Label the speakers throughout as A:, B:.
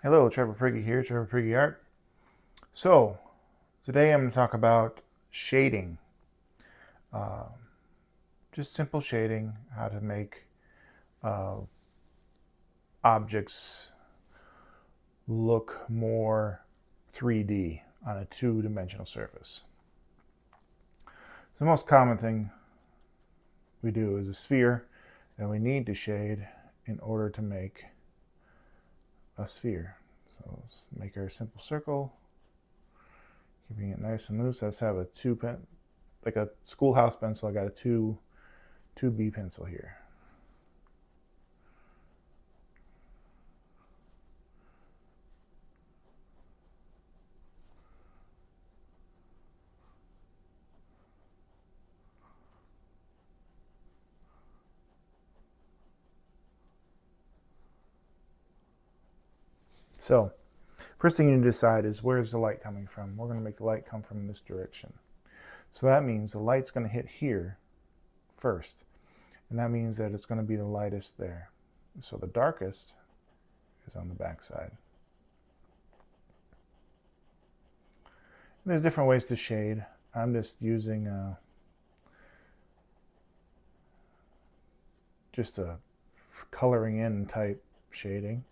A: Hello, Trevor Prigge here, Trevor Prigge Art. So, today I'm going to talk about shading. Uh, just simple shading, how to make uh, objects look more 3D on a two-dimensional surface. The most common thing we do is a sphere, and we need to shade in order to make a sphere. So let's make our simple circle, keeping it nice and loose. Let's have a like a schoolhouse pencil. I got a 2B pencil here. So, first thing you need to decide is where's the light coming from. We're going to make the light come from this direction. So that means the light's going to hit here first. And that means that it's going to be the lightest there. So the darkest is on the back side. There's different ways to shade. I'm just using just a coloring in type shading.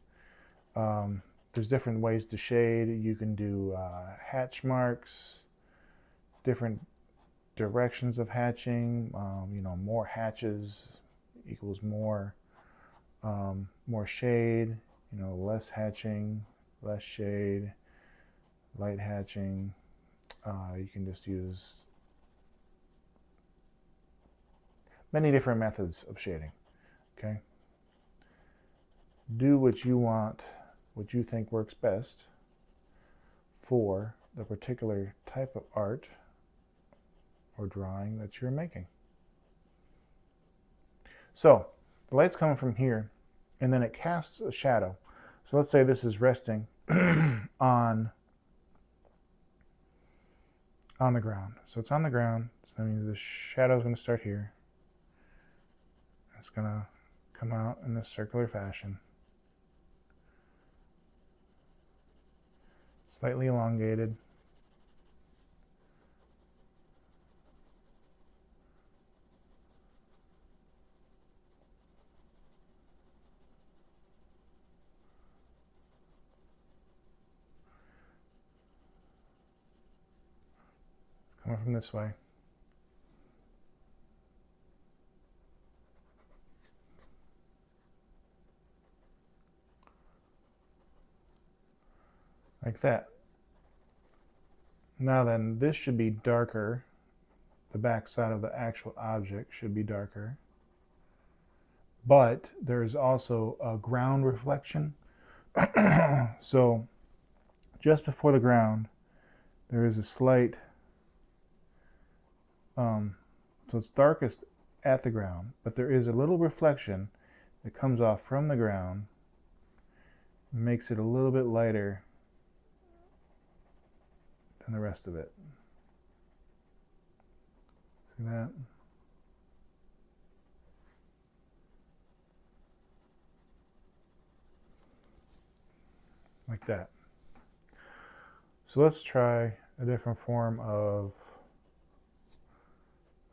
A: There's different ways to shade. You can do hatch marks, different directions of hatching. More hatches equals more shade. Less hatching, less shade, light hatching. You can just use many different methods of shading. Okay. Do what you want, what you think works best for the particular type of art or drawing that you're making. So the light's coming from here, and then it casts a shadow. So let's say this is resting on the ground. So it's on the ground, so that means the shadow is going to start here. It's going to come out in this circular fashion, slightly elongated. Coming from this way. Like that. Now then, this should be darker. The back side of the actual object should be darker. But there is also a ground reflection. So just before the ground, there is a slight, so it's darkest at the ground, but there is a little reflection that comes off from the ground and makes it a little bit lighter than the rest of it. See that? Like that. So let's try a different form of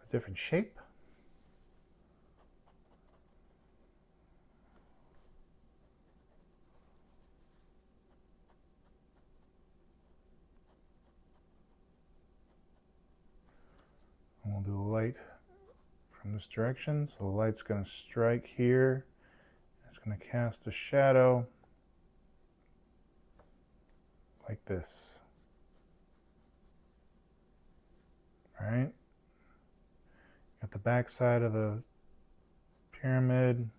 A: a different shape. And we'll do a light from this direction. So the light's going to strike here. It's going to cast a shadow like this. All right. Got the back side of the pyramid.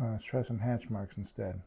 A: Let's try some hatch marks instead.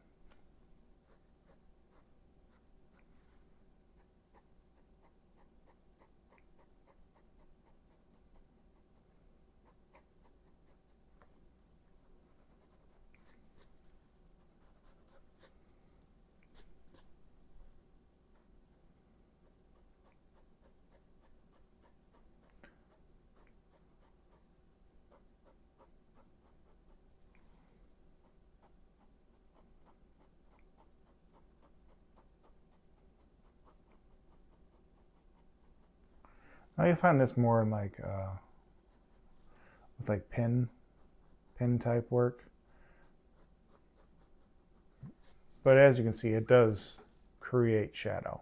A: Now you find this more in like with like pin type work. But as you can see, it does create shadow,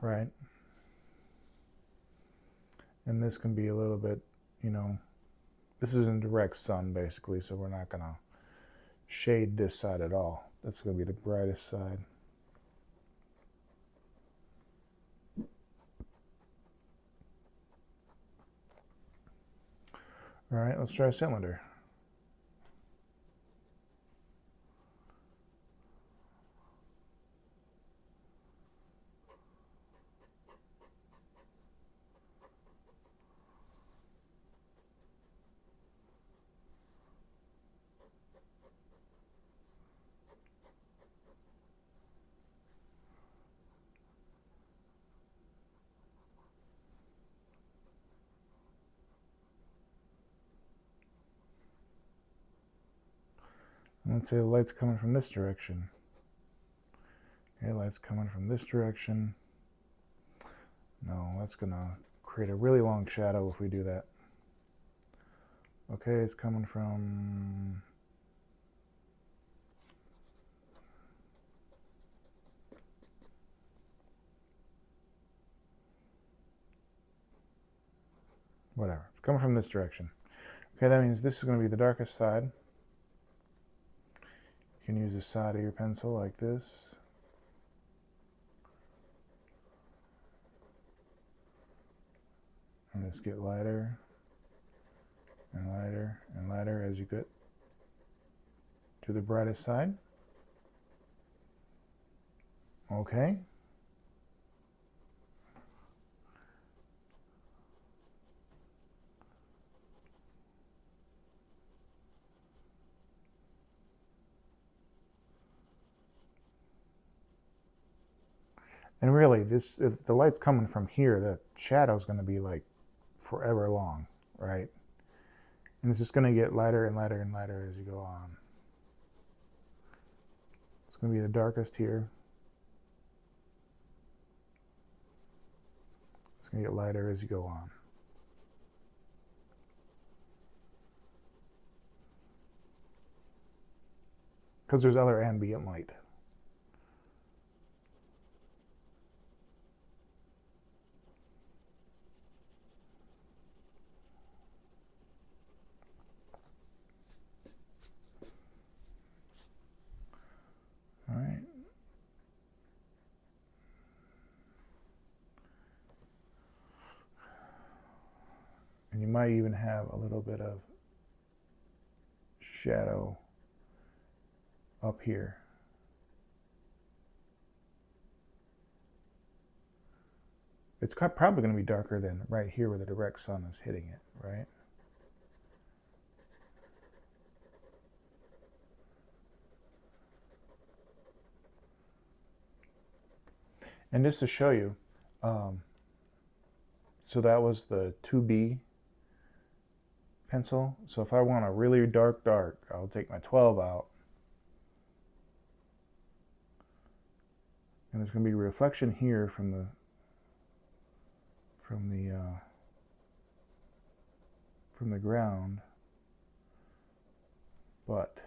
A: right? And this can be a little bit, you know, this is in direct sun basically, so we're not gonna shade this side at all. That's gonna be the brightest side. All right, let's try a cylinder. Let's say the light's coming from this direction. Okay, light's coming from this direction. No, that's gonna create a really long shadow if we do that. Okay, it's coming from whatever. It's coming from this direction. Okay, that means this is going to be the darkest side. You can use the side of your pencil like this. And just get lighter and lighter and lighter as you get to the brightest side. Okay. And really, this, if the light's coming from here, the shadow's going to be like forever long, right? And it's just going to get lighter and lighter and lighter as you go on. It's going to be the darkest here. It's going to get lighter as you go on. Because there's other ambient light. All right. And you might even have a little bit of shadow up here. It's probably going to be darker than right here where the direct sun is hitting it, right? And just to show you, so that was the 2B pencil. So if I want a really dark, I'll take my 12 out. And there's going to be a reflection here from the ground, but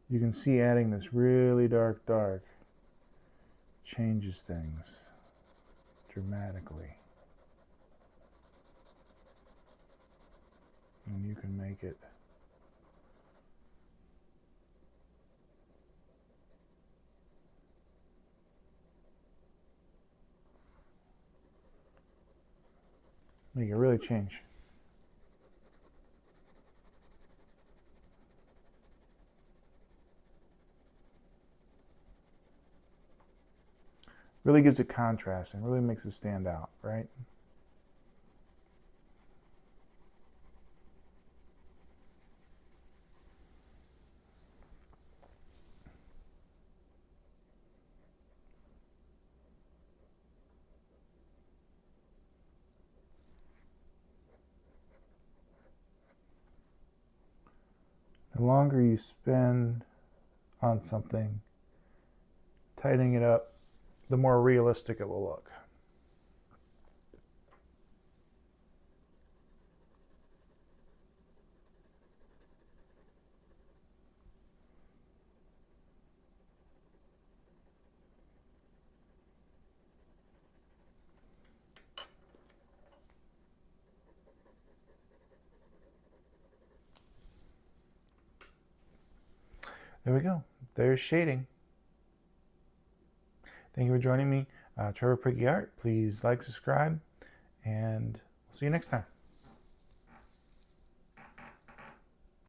A: you can see adding this really dark changes things dramatically. And you can make it really change. Really gives it contrast and really makes it stand out, right? The longer you spend on something, tightening it up, the more realistic it will look. There we go. There's shading. Thank you for joining me, Trevor Prigge Art. Please like, subscribe, and we'll see you next time.